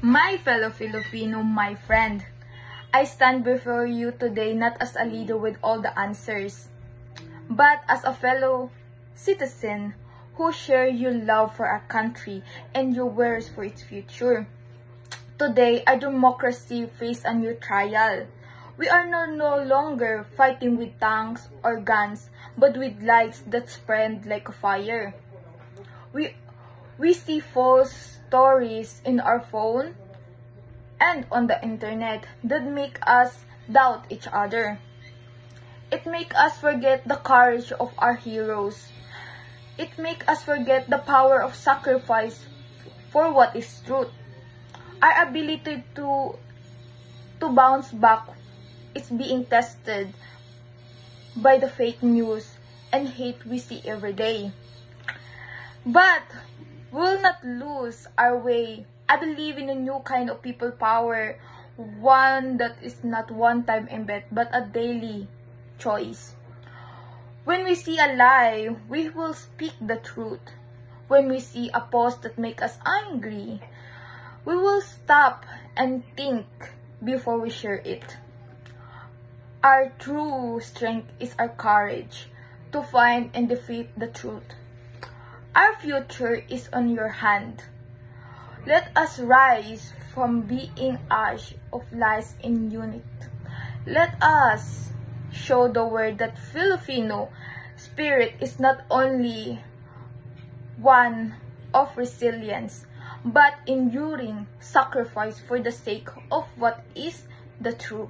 My fellow Filipino, my friend, I stand before you today not as a leader with all the answers, but as a fellow citizen who share your love for our country and your words for its future. Today, our democracy faces a new trial. We are no longer fighting with tanks or guns, but with lights that spread like a fire. We see false stories in our phone and on the internet that make us doubt each other. It makes us forget the courage of our heroes. It makes us forget the power of sacrifice for what is truth. Our ability to bounce back is being tested by the fake news and hate we see every day. But we'll not lose our way. I believe in a new kind of people power, one that is not one-time event but a daily choice. When we see a lie, we will speak the truth. When we see a post that makes us angry, we will stop and think before we share it. Our true strength is our courage to find and defeat the truth. Our future is on your hand. Let us rise from being ash of lies in unit. Let us show the world that Filipino spirit is not only one of resilience, but enduring sacrifice for the sake of what is the truth.